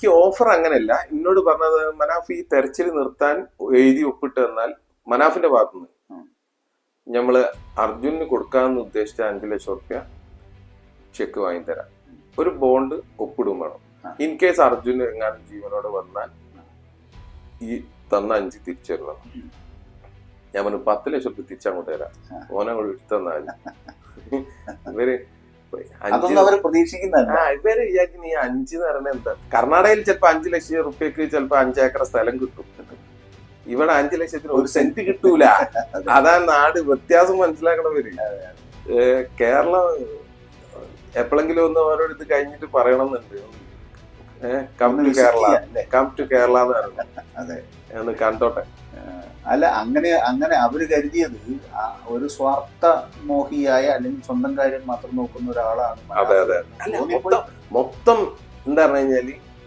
എനിക്ക് ഓഫർ അങ്ങനെയല്ല. എന്നോട് പറഞ്ഞത് മനാഫ് ഈ തെരച്ചിൽ നിർത്താൻ എഴുതി ഒപ്പിട്ട് തന്നാൽ മനാഫിന്റെ ഭാഗത്തുനിന്ന് നമ്മള് അർജുനന് കൊടുക്കാമെന്ന് ഉദ്ദേശിച്ച 5 ലക്ഷം റുപ്യ ചെക്ക് വാങ്ങിത്തരാം, ഒരു ബോണ്ട് ഒപ്പിടും വേണം. ഇൻ കേസ് അർജുൻ എങ്ങാനും ജീവനോട് വന്നാൽ ഈ തന്ന 5 തിരിച്ചു തരണം. ഞാൻ പറഞ്ഞു 10 ലക്ഷം റുപ്യ തിരിച്ചങ്ങോട്ട് തരാം, ഓനെ അങ്ങോട്ട് എടുത്തു തന്നാൽ. ഇവര് ഇവര് വിചാരിക്കുന്ന ഈ 5 എന്ന് പറയുന്നത് എന്താ, കർണാടകയിൽ ചിലപ്പോ 5 ലക്ഷം റുപ്യക്ക് ചിലപ്പോ 5 ഏക്കർ സ്ഥലം കിട്ടും. ഇവിടെ 5 ലക്ഷത്തിന് 1 സെന്റ് കിട്ടൂല. അതാ നാട് വ്യത്യാസം മനസ്സിലാക്കണവര്. കേരളം എപ്പോഴെങ്കിലും ഒന്ന് ഓരോ ഇത് കഴിഞ്ഞിട്ട് പറയണമെന്നുണ്ട്. Come to Kerala, come to Kerala എന്ന് പറഞ്ഞു. അതെ, ഒന്ന് കണ്ടോട്ടെ. അല്ല, അങ്ങനെ അവര് കരുതിയത് ഒരു സ്വാർത്ഥ മോഹിയായ അല്ലെങ്കിൽ സ്വന്തം കാര്യം മാത്രം നോക്കുന്ന ഒരാളാണ്. അതെ അതെ. മൊത്തം എന്താ പറഞ്ഞു കഴിഞ്ഞാല്